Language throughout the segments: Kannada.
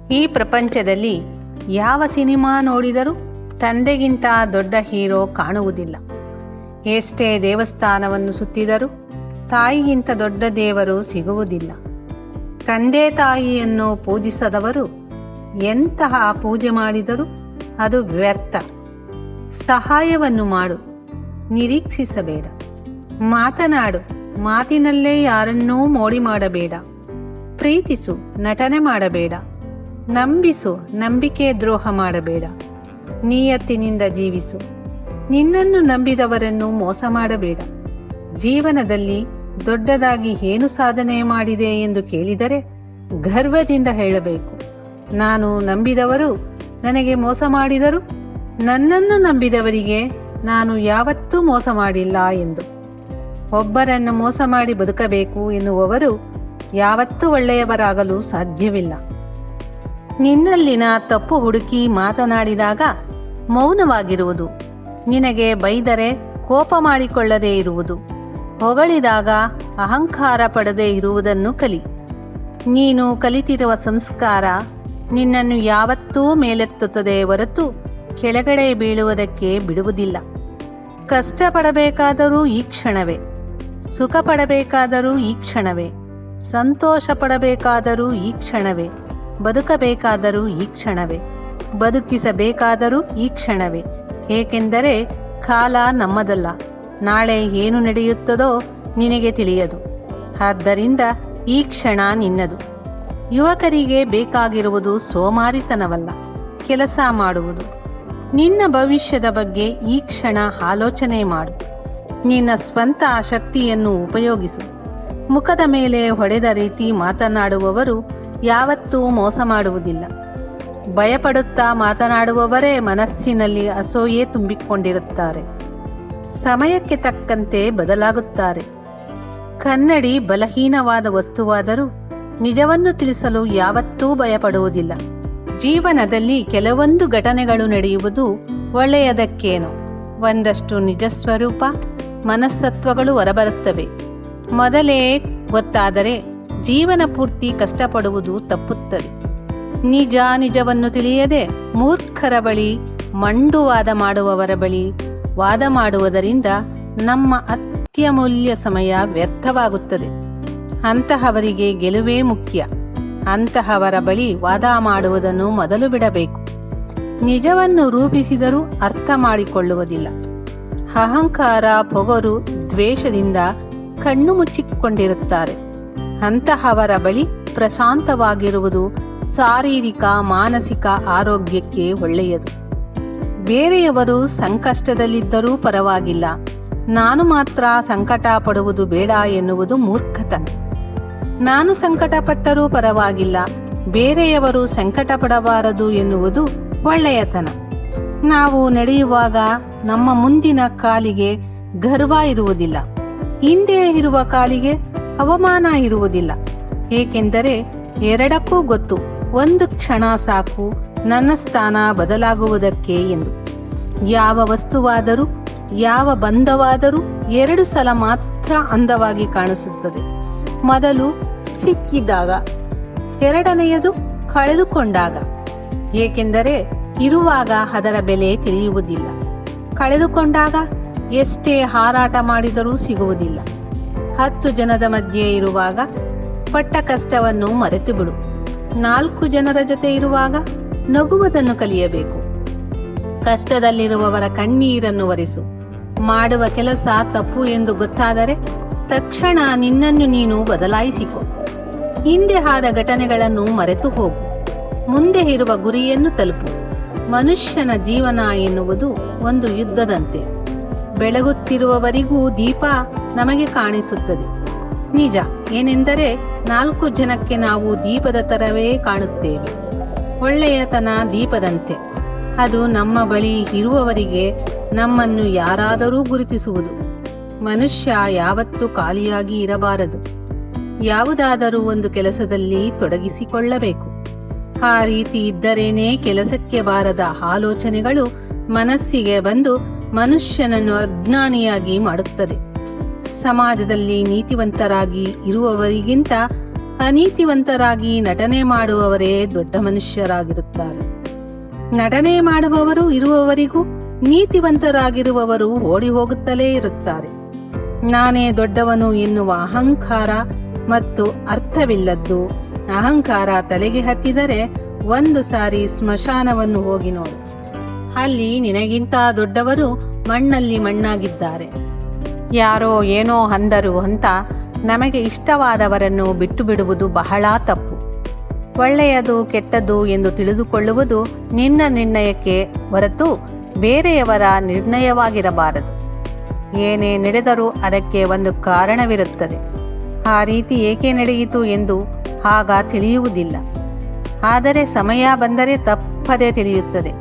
ಈ ಪ್ರಪಂಚದಲ್ಲಿ ಯಾವ ಸಿನಿಮಾ ನೋಡಿದರೂ ತಂದೆಗಿಂತ ದೊಡ್ಡ ಹೀರೋ ಕಾಣುವುದಿಲ್ಲ. ಎಷ್ಟೇ ದೇವಸ್ಥಾನವನ್ನು ಸುತ್ತಿದರೂ ತಾಯಿಗಿಂತ ದೊಡ್ಡ ದೇವರು ಸಿಗುವುದಿಲ್ಲ. ತಂದೆ ತಾಯಿಯನ್ನು ಪೂಜಿಸದವರು ಎಂತಹ ಪೂಜೆ ಮಾಡಿದರೂ ಅದು ವ್ಯರ್ಥ. ಸಹಾಯವನ್ನು ಮಾಡು, ನಿರೀಕ್ಷಿಸಬೇಡ. ಮಾತನಾಡು, ಮಾತಿನಲ್ಲೇ ಯಾರನ್ನೂ ಮೋಡಿ ಮಾಡಬೇಡ. ಪ್ರೀತಿಸು, ನಟನೆ ಮಾಡಬೇಡ. ನಂಬಿಸು, ನಂಬಿಕೆ ದ್ರೋಹ ಮಾಡಬೇಡ. ನಿಯತ್ತಿನಿಂದ ಜೀವಿಸು, ನಿನ್ನನ್ನು ನಂಬಿದವರನ್ನು ಮೋಸ ಮಾಡಬೇಡ. ಜೀವನದಲ್ಲಿ ದೊಡ್ಡದಾಗಿ ಏನು ಸಾಧನೆ ಮಾಡಿದೆ ಎಂದು ಕೇಳಿದರೆ ಗರ್ವದಿಂದ ಹೇಳಬೇಕು, ನಾನು ನಂಬಿದವರು ನನಗೆ ಮೋಸ ಮಾಡಿದರು, ನನ್ನನ್ನು ನಂಬಿದವರಿಗೆ ನಾನು ಯಾವತ್ತೂ ಮೋಸ ಮಾಡಿಲ್ಲ ಎಂದು. ಒಬ್ಬರನ್ನು ಮೋಸ ಮಾಡಿ ಬದುಕಬೇಕು ಎನ್ನುವವರು ಯಾವತ್ತೂ ಒಳ್ಳೆಯವರಾಗಲು ಸಾಧ್ಯವಿಲ್ಲ. ನಿನ್ನಲ್ಲಿನ ತಪ್ಪು ಹುಡುಕಿ ಮಾತನಾಡಿದಾಗ ಮೌನವಾಗಿರುವುದು, ನಿನಗೆ ಬೈದರೆ ಕೋಪ ಮಾಡಿಕೊಳ್ಳದೇ ಇರುವುದು, ಹೊಗಳಿದಾಗ ಅಹಂಕಾರ ಪಡದೇ ಇರುವುದನ್ನು ಕಲಿ. ನೀನು ಕಲಿತಿರುವ ಸಂಸ್ಕಾರ ನಿನ್ನನ್ನು ಯಾವತ್ತೂ ಮೇಲೆತ್ತುತ್ತದೆ ಹೊರತು ಕೆಳಗಡೆ ಬೀಳುವುದಕ್ಕೆ ಬಿಡುವುದಿಲ್ಲ. ಕಷ್ಟಪಡಬೇಕಾದರೂ ಈ ಕ್ಷಣವೇ, ಸುಖ ಪಡಬೇಕಾದರೂ ಈ ಕ್ಷಣವೇ, ಸಂತೋಷ ಪಡಬೇಕಾದರೂ ಈ ಕ್ಷಣವೇ, ಬದುಕಬೇಕಾದರೂ ಈ ಕ್ಷಣವೇ, ಬದುಕಿಸಬೇಕಾದರೂ ಈ ಕ್ಷಣವೇ. ಏಕೆಂದರೆ ಕಾಲ ನಮ್ಮದಲ್ಲ, ನಾಳೆ ಏನು ನಡೆಯುತ್ತದೋ ನಿನಗೆ ತಿಳಿಯದು. ಆದ್ದರಿಂದ ಈ ಕ್ಷಣ ನಿನ್ನದು. ಯುವಕರಿಗೆ ಬೇಕಾಗಿರುವುದು ಸೋಮಾರಿತನವಲ್ಲ, ಕೆಲಸ ಮಾಡುವುದು. ನಿನ್ನ ಭವಿಷ್ಯದ ಬಗ್ಗೆ ಈ ಕ್ಷಣ ಆಲೋಚನೆ ಮಾಡು. ನಿನ್ನ ಸ್ವಂತ ಶಕ್ತಿಯನ್ನು ಉಪಯೋಗಿಸು. ಮುಖದ ಮೇಲೆ ಹೊಡೆದ ರೀತಿ ಮಾತನಾಡುವವರು ಯಾವತ್ತೂ ಮೋಸ ಮಾಡುವುದಿಲ್ಲ. ಭಯಪಡುತ್ತಾ ಮಾತನಾಡುವವರೇ ಮನಸ್ಸಿನಲ್ಲಿ ಅಸೂಯೆ ತುಂಬಿಕೊಂಡಿರುತ್ತಾರೆ. ಸಮಯಕ್ಕೆ ತಕ್ಕಂತೆ ಬದಲಾಗುತ್ತಾರೆ. ಕನ್ನಡಿ ಬಲಹೀನವಾದ ವಸ್ತುವಾದರೂ ನಿಜವನ್ನು ತಿಳಿಸಲು ಯಾವತ್ತೂ ಭಯಪಡುವುದಿಲ್ಲ. ಜೀವನದಲ್ಲಿ ಕೆಲವೊಂದು ಘಟನೆಗಳು ನಡೆಯುವುದು ಒಳ್ಳೆಯದಕ್ಕೇನೋ. ಒಂದಷ್ಟು ನಿಜ ಸ್ವರೂಪ ಮನಸ್ತತ್ವಗಳು ಹೊರಬರುತ್ತವೆ. ಮೊದಲೇ ಗೊತ್ತಾದರೆ ಜೀವನ ಪೂರ್ತಿ ಕಷ್ಟಪಡುವುದು ತಪ್ಪುತ್ತದೆ. ನಿಜವನ್ನು ತಿಳಿಯದೆ ಮೂರ್ಖರ ಬಳಿ, ಮಂಡುವಾದ ಮಾಡುವವರ ಬಳಿ ವಾದ ಮಾಡುವುದರಿಂದ ನಮ್ಮ ಅತ್ಯಮೂಲ್ಯ ಸಮಯ ವ್ಯರ್ಥವಾಗುತ್ತದೆ. ಅಂತಹವರಿಗೆ ಗೆಲುವೇ ಮುಖ್ಯ. ಅಂತಹವರ ಬಳಿ ವಾದ ಮಾಡುವುದನ್ನು ಮೊದಲು ಬಿಡಬೇಕು. ನಿಜವನ್ನು ರೂಪಿಸಿದರೂ ಅರ್ಥ ಮಾಡಿಕೊಳ್ಳುವುದಿಲ್ಲ. ಅಹಂಕಾರ, ಪೊಗರು, ದ್ವೇಷದಿಂದ ಕಣ್ಣು ಮುಚ್ಚಿಕೊಂಡಿರುತ್ತಾರೆ. ಅಂತಹವರ ಬಳಿ ಪ್ರಶಾಂತವಾಗಿರುವುದು ಶಾರೀರಿಕ ಮಾನಸಿಕ ಆರೋಗ್ಯಕ್ಕೆ ಒಳ್ಳೆಯದು. ಬೇರೆಯವರು ಸಂಕಷ್ಟದಲ್ಲಿದ್ದರೂ ಪರವಾಗಿಲ್ಲ, ನಾನು ಮಾತ್ರ ಸಂಕಟ ಪಡುವುದು ಬೇಡ ಎನ್ನುವುದು ಮೂರ್ಖತನ. ನಾನು ಸಂಕಟ ಪಟ್ಟರೂ ಪರವಾಗಿಲ್ಲ, ಬೇರೆಯವರು ಸಂಕಟ ಪಡಬಾರದು ಎನ್ನುವುದು ಒಳ್ಳೆಯತನ. ನಾವು ನಡೆಯುವಾಗ ನಮ್ಮ ಮುಂದಿನ ಕಾಲಿಗೆ ಗರ್ವ ಇರುವುದಿಲ್ಲ, ಹಿಂದೆ ಇರುವ ಕಾಲಿಗೆ ಅವಮಾನ ಇರುವುದಿಲ್ಲ. ಏಕೆಂದರೆ ಎರಡಕ್ಕೂ ಗೊತ್ತು, ಒಂದು ಕ್ಷಣ ಸಾಕು ನನ್ನ ಸ್ಥಾನ ಬದಲಾಗುವುದಕ್ಕೆ ಎಂದು. ಯಾವ ವಸ್ತುವಾದರೂ ಯಾವ ಬಂಧವಾದರೂ 2 ಸಲ ಮಾತ್ರ ಅಂದವಾಗಿ ಕಾಣಿಸುತ್ತದೆ. ಮೊದಲು ಸಿಕ್ಕಿದಾಗ, ಎರಡನೆಯದು ಕಳೆದುಕೊಂಡಾಗ. ಏಕೆಂದರೆ ಇರುವಾಗ ಅದರ ಬೆಲೆ ತಿಳಿಯುವುದಿಲ್ಲ, ಕಳೆದುಕೊಂಡಾಗ ಎಷ್ಟೇ ಹಾರಾಟ ಮಾಡಿದರೂ ಸಿಗುವುದಿಲ್ಲ. 10 ಜನದ ಮಧ್ಯೆ ಇರುವಾಗ ಪಟ್ಟ ಕಷ್ಟವನ್ನು ಮರೆತು ಬಿಡು. 4 ಜನರ ಜೊತೆ ಇರುವಾಗ ನಗುವುದನ್ನು ಕಲಿಯಬೇಕು. ಕಷ್ಟದಲ್ಲಿರುವವರ ಕಣ್ಣೀರನ್ನು ಒರೆಸು. ಮಾಡುವ ಕೆಲಸ ತಪ್ಪು ಎಂದು ಗೊತ್ತಾದರೆ ತಕ್ಷಣ ನಿನ್ನನ್ನು ನೀನು ಬದಲಾಯಿಸಿಕೊ. ಹಿಂದೆ ಆದ ಘಟನೆಗಳನ್ನು ಮರೆತು ಹೋಗು. ಮುಂದೆ ಇರುವ ಗುರಿಯನ್ನು ತಲುಪು. ಮನುಷ್ಯನ ಜೀವನ ಎನ್ನುವುದು ಒಂದು ಯುದ್ಧದಂತೆ. ಬೆಳಗುತ್ತಿರುವವರಿಗೂ ದೀಪ ನಮಗೆ ಕಾಣಿಸುತ್ತದೆ. ನಿಜ ಏನೆಂದರೆ 4 ಜನಕ್ಕೆ ನಾವು ದೀಪದ ತರವೇ ಕಾಣುತ್ತೇವೆ. ಒಳ್ಳೆಯತನ ದೀಪದಂತೆ, ಅದು ನಮ್ಮ ಬಳಿ ಇರುವವರಿಗೆ ನಮ್ಮನ್ನು ಯಾರಾದರೂ ಗುರುತಿಸುವುದು. ಮನುಷ್ಯ ಯಾವತ್ತೂ ಖಾಲಿಯಾಗಿ ಇರಬಾರದು. ಯಾವುದಾದರೂ ಒಂದು ಕೆಲಸದಲ್ಲಿ ತೊಡಗಿಸಿಕೊಳ್ಳಬೇಕು. ಆ ರೀತಿ ಇದ್ದರೇನೇ ಕೆಲಸಕ್ಕೆ ಬಾರದ ಆಲೋಚನೆಗಳು ಮನಸ್ಸಿಗೆ ಬಂದು ಮನುಷ್ಯನನ್ನು ಅಜ್ಞಾನಿಯಾಗಿ ಮಾಡುತ್ತದೆ. ಸಮಾಜದಲ್ಲಿ ನೀತಿವಂತರಾಗಿ ಇರುವವರಿಗಿಂತ ಅನೀತಿವಂತರಾಗಿ ನಟನೆ ಮಾಡುವವರೇ ದೊಡ್ಡ ಮನುಷ್ಯರಾಗಿರುತ್ತಾರೆ. ನಟನೆ ಮಾಡುವವರು ಇರುವವರಿಗೂ ನೀತಿವಂತರಾಗಿರುವವರು ಓಡಿ ಹೋಗುತ್ತಲೇ ಇರುತ್ತಾರೆ. ನಾನೇ ದೊಡ್ಡವನು ಎನ್ನುವ ಅಹಂಕಾರ ಮತ್ತು ಅರ್ಥವಿಲ್ಲದ್ದು. ಅಹಂಕಾರ ತಲೆಗೆ ಹತ್ತಿದರೆ ಒಂದು ಸಾರಿ ಸ್ಮಶಾನವನ್ನು ಹೋಗಿ ನೋಡು. ಅಲ್ಲಿ ನಿನಗಿಂತ ದೊಡ್ಡವರು ಮಣ್ಣಲ್ಲಿ ಮಣ್ಣಾಗಿದ್ದಾರೆ. ಯಾರೋ ಏನೋ ಅಂದರು ಅಂತ ನಮಗೆ ಇಷ್ಟವಾದವರನ್ನು ಬಿಟ್ಟು ಬಿಡುವುದು ಬಹಳ ತಪ್ಪು. ಒಳ್ಳೆಯದು ಕೆಟ್ಟದ್ದು ಎಂದು ತಿಳಿದುಕೊಳ್ಳುವುದು ನಿನ್ನ ನಿರ್ಣಯಕ್ಕೆ ಹೊರತು ಬೇರೆಯವರ ನಿರ್ಣಯವಾಗಿರಬಾರದು. ಏನೇ ನಡೆದರೂ ಅದಕ್ಕೆ ಒಂದು ಕಾರಣವಿರುತ್ತದೆ. ಆ ರೀತಿ ಏಕೆ ನಡೆಯಿತು ಎಂದು ಆಗ ತಿಳಿಯುವುದಿಲ್ಲ. ಆದರೆ ಸಮಯ ಬಂದರೆ ತಪ್ಪದೇ ತಿಳಿಯುತ್ತದೆ.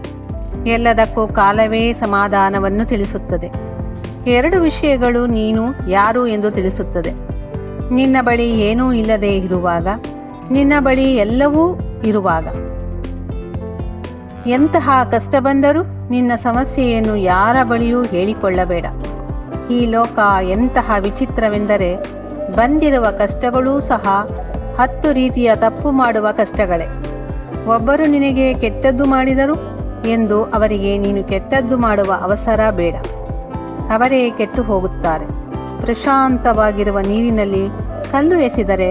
ಎಲ್ಲದಕ್ಕೂ ಕಾಲವೇ ಸಮಾಧಾನವನ್ನು ತಿಳಿಸುತ್ತದೆ. ಎರಡು ವಿಷಯಗಳು ನೀನು ಯಾರು ಎಂದು ತಿಳಿಸುತ್ತದೆ. ನಿನ್ನ ಬಳಿ ಏನೂ ಇಲ್ಲದೆ ಇರುವಾಗ, ನಿನ್ನ ಬಳಿ ಎಲ್ಲವೂ ಇರುವಾಗ. ಎಂತಹ ಕಷ್ಟ ಬಂದರೂ ನಿನ್ನ ಸಮಸ್ಯೆಯನ್ನು ಯಾರ ಬಳಿಯೂ ಹೇಳಿಕೊಳ್ಳಬೇಡ. ಈ ಲೋಕ ಎಂತಹ ವಿಚಿತ್ರವೆಂದರೆ ಬಂದಿರುವ ಕಷ್ಟಗಳೂ ಸಹ 10 ರೀತಿಯ ತಪ್ಪು ಮಾಡುವ ಕಷ್ಟಗಳೇ. ಒಬ್ಬರು ನಿನಗೆ ಕೆಟ್ಟದ್ದು ಮಾಡಿದರು ಎಂದು ಅವರಿಗೆ ನೀನು ಕೆಟ್ಟದ್ದು ಮಾಡುವ ಅವಸರ ಬೇಡ. ಅವರೇ ಕೆಟ್ಟು ಹೋಗುತ್ತಾರೆ. ಪ್ರಶಾಂತವಾಗಿರುವ ನೀರಿನಲ್ಲಿ ಕಲ್ಲು ಎಸೆದರೆ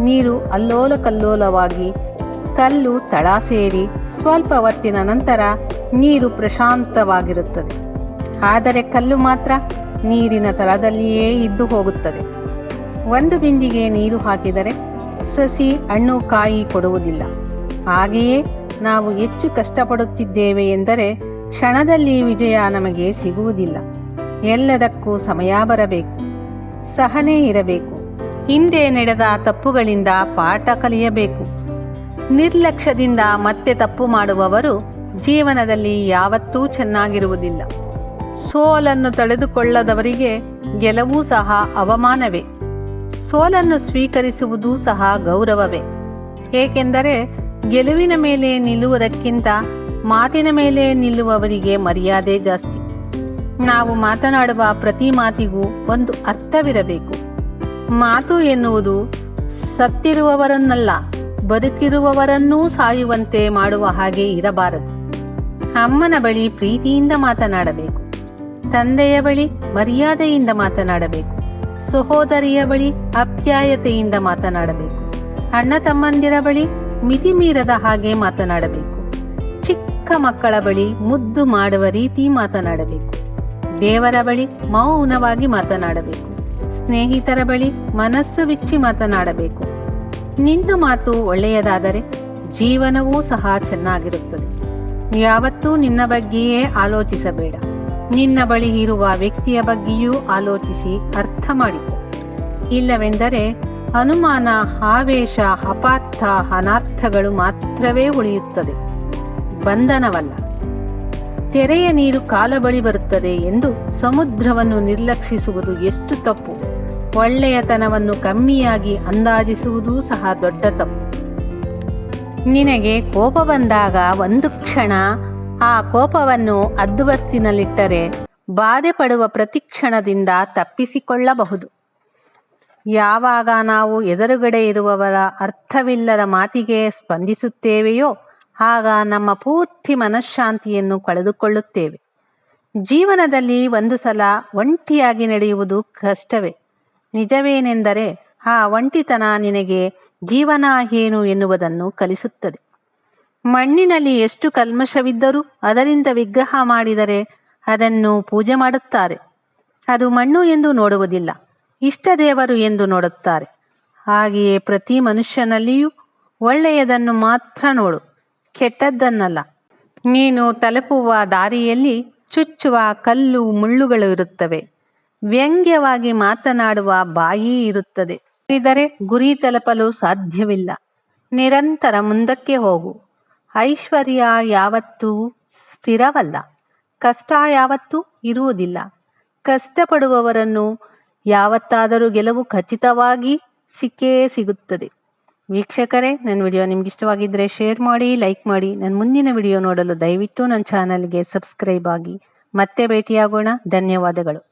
ನೀರು ಅಲ್ಲೋಲ ಕಲ್ಲೋಲವಾಗಿ ಕಲ್ಲು ತಳ ಸೇರಿ ಸ್ವಲ್ಪ ಹೊತ್ತಿನ ನಂತರ ನೀರು ಪ್ರಶಾಂತವಾಗಿರುತ್ತದೆ. ಆದರೆ ಕಲ್ಲು ಮಾತ್ರ ನೀರಿನ ತಳದಲ್ಲಿಯೇ ಇದ್ದು ಹೋಗುತ್ತದೆ. ಒಂದು ಬಿಂದಿಗೆ ನೀರು ಹಾಕಿದರೆ ಸಸಿ ಹಣ್ಣು ಕಾಯಿ ಕೊಡುವುದಿಲ್ಲ. ಹಾಗೆಯೇ ನಾವು ಹೆಚ್ಚು ಕಷ್ಟಪಡುತ್ತಿದ್ದೇವೆ ಎಂದರೆ ಕ್ಷಣದಲ್ಲಿ ವಿಜಯ ನಮಗೆ ಸಿಗುವುದಿಲ್ಲ. ಎಲ್ಲದಕ್ಕೂ ಸಮಯ ಬರಬೇಕು, ಸಹನೆ ಇರಬೇಕು. ಹಿಂದೆ ನಡೆದ ತಪ್ಪುಗಳಿಂದ ಪಾಠ ಕಲಿಯಬೇಕು. ನಿರ್ಲಕ್ಷ್ಯದಿಂದ ಮತ್ತೆ ತಪ್ಪು ಮಾಡುವವರು ಜೀವನದಲ್ಲಿ ಯಾವತ್ತೂ ಚೆನ್ನಾಗಿರುವುದಿಲ್ಲ. ಸೋಲನ್ನು ತಡೆದುಕೊಳ್ಳದವರಿಗೆ ಗೆಲುವು ಸಹ ಅವಮಾನವೇ. ಸೋಲನ್ನು ಸ್ವೀಕರಿಸುವುದು ಸಹ ಗೌರವವೇ. ಏಕೆಂದರೆ ಗೆಲುವಿನ ಮೇಲೆ ನಿಲ್ಲುವುದಕ್ಕಿಂತ ಮಾತಿನ ಮೇಲೆ ನಿಲ್ಲುವವರಿಗೆ ಮರ್ಯಾದೆ ಜಾಸ್ತಿ. ನಾವು ಮಾತನಾಡುವ ಪ್ರತಿ ಮಾತಿಗೂ ಒಂದು ಅರ್ಥವಿರಬೇಕು. ಮಾತು ಎನ್ನುವುದು ಸತ್ತಿರುವವರನ್ನಲ್ಲ, ಬದುಕಿರುವವರನ್ನೂ ಸಾಯುವಂತೆ ಮಾಡುವ ಹಾಗೆ ಇರಬಾರದು. ಅಮ್ಮನ ಬಳಿ ಪ್ರೀತಿಯಿಂದ ಮಾತನಾಡಬೇಕು. ತಂದೆಯ ಬಳಿ ಮರ್ಯಾದೆಯಿಂದ ಮಾತನಾಡಬೇಕು. ಸಹೋದರಿಯ ಬಳಿ ಆಪ್ಯಾಯತೆಯಿಂದ ಮಾತನಾಡಬೇಕು. ಅಣ್ಣ ತಮ್ಮಂದಿರ ಬಳಿ ಮಿತಿ ಮೀರದ ಹಾಗೆ ಮಾತನಾಡಬೇಕು. ಚಿಕ್ಕ ಮಕ್ಕಳ ಬಳಿ ಮುದ್ದು ಮಾಡುವ ರೀತಿ ಮಾತನಾಡಬೇಕು. ದೇವರ ಬಳಿ ಮೌನವಾಗಿ ಮಾತನಾಡಬೇಕು. ಸ್ನೇಹಿತರ ಬಳಿ ಮನಸ್ಸು ಬಿಚ್ಚಿ ಮಾತನಾಡಬೇಕು. ನಿನ್ನ ಮಾತು ಒಳ್ಳೆಯದಾದರೆ ಜೀವನವೂ ಸಹ ಚೆನ್ನಾಗಿರುತ್ತದೆ. ಯಾವತ್ತೂ ನಿನ್ನ ಬಗ್ಗೆಯೇ ಆಲೋಚಿಸಬೇಡ. ನಿನ್ನ ಬಳಿ ಇರುವ ವ್ಯಕ್ತಿಯ ಬಗ್ಗೆಯೂ ಆಲೋಚಿಸಿ ಅರ್ಥ ಮಾಡಿಕೊ. ಇಲ್ಲವೆಂದರೆ ಅನುಮಾನ, ಆವೇಶ, ಅಪಾರ್ಥ, ಅನರ್ಥಗಳು ಮಾತ್ರವೇ ಉಳಿಯುತ್ತದೆ, ಬಂಧನವಲ್ಲ. ತೆರೆಯ ನೀರು ಕಾಲ ಬಳಿ ಬರುತ್ತದೆ ಎಂದು ಸಮುದ್ರವನ್ನು ನಿರ್ಲಕ್ಷಿಸುವುದು ಎಷ್ಟು ತಪ್ಪು. ಒಳ್ಳೆಯತನವನ್ನು ಕಮ್ಮಿಯಾಗಿ ಅಂದಾಜಿಸುವುದೂ ಸಹ ದೊಡ್ಡ ತಪ್ಪು. ನಿನಗೆ ಕೋಪ ಬಂದಾಗ ಒಂದು ಕ್ಷಣ ಆ ಕೋಪವನ್ನು ಹದ್ದುಬಸ್ತಿನಲ್ಲಿಟ್ಟರೆ ಬಾಧೆ ಪಡುವ ಪ್ರತಿಕ್ಷಣದಿಂದ ತಪ್ಪಿಸಿಕೊಳ್ಳಬಹುದು. ಯಾವಾಗ ನಾವು ಎದುರುಗಡೆ ಇರುವವರ ಅರ್ಥವಿಲ್ಲದ ಮಾತಿಗೆ ಸ್ಪಂದಿಸುತ್ತೇವೆಯೋ ಆಗ ನಮ್ಮ ಪೂರ್ತಿ ಮನಃಶಾಂತಿಯನ್ನು ಕಳೆದುಕೊಳ್ಳುತ್ತೇವೆ. ಜೀವನದಲ್ಲಿ ಒಂದು ಸಲ ಒಂಟಿಯಾಗಿ ನಡೆಯುವುದು ಕಷ್ಟವೇ. ನಿಜವೇನೆಂದರೆ ಆ ಒಂಟಿತನ ನಿನಗೆ ಜೀವನ ಏನು ಎನ್ನುವುದನ್ನು ಕಲಿಸುತ್ತದೆ. ಮಣ್ಣಿನಲ್ಲಿ ಎಷ್ಟು ಕಲ್ಮಶವಿದ್ದರೂ ಅದರಿಂದ ವಿಗ್ರಹ ಮಾಡಿದರೆ ಅದನ್ನು ಪೂಜೆ ಮಾಡುತ್ತಾರೆ. ಅದು ಮಣ್ಣು ಎಂದು ನೋಡುವುದಿಲ್ಲ, ಇಷ್ಟ ದೇವರು ಎಂದು ನೋಡುತ್ತಾರೆ. ಹಾಗೆಯೇ ಪ್ರತಿ ಮನುಷ್ಯನಲ್ಲಿಯೂ ಒಳ್ಳೆಯದನ್ನು ಮಾತ್ರ ನೋಡು, ಕೆಟ್ಟದ್ದನ್ನಲ್ಲ. ನೀನು ತಲುಪುವ ದಾರಿಯಲ್ಲಿ ಚುಚ್ಚುವ ಕಲ್ಲು ಮುಳ್ಳುಗಳು ಇರುತ್ತವೆ. ವ್ಯಂಗ್ಯವಾಗಿ ಮಾತನಾಡುವ ಬಾಯಿ ಇರುತ್ತದೆ. ಇದ್ದರೆ ಗುರಿ ತಲುಪಲು ಸಾಧ್ಯವಿಲ್ಲ. ನಿರಂತರ ಮುಂದಕ್ಕೆ ಹೋಗು. ಐಶ್ವರ್ಯ ಯಾವತ್ತೂ ಸ್ಥಿರವಲ್ಲ, ಕಷ್ಟ ಯಾವತ್ತೂ ಇರುವುದಿಲ್ಲ. ಕಷ್ಟಪಡುವವರನ್ನು ಯಾವತ್ತಾದರೂ ಗೆಲುವು ಖಚಿತವಾಗಿ ಸಿಕ್ಕೇ ಸಿಗುತ್ತದೆ. ವೀಕ್ಷಕರೇ, ನನ್ನ ವಿಡಿಯೋ ನಿಮ್ಗೆ ಇಷ್ಟವಾಗಿದ್ದರೆ ಶೇರ್ ಮಾಡಿ, ಲೈಕ್ ಮಾಡಿ. ನನ್ನ ಮುಂದಿನ ವಿಡಿಯೋ ನೋಡಲು ದಯವಿಟ್ಟು ನನ್ನ ಚಾನಲ್ಗೆ ಸಬ್ಸ್ಕ್ರೈಬ್ ಆಗಿ. ಮತ್ತೆ ಭೇಟಿಯಾಗೋಣ. ಧನ್ಯವಾದಗಳು.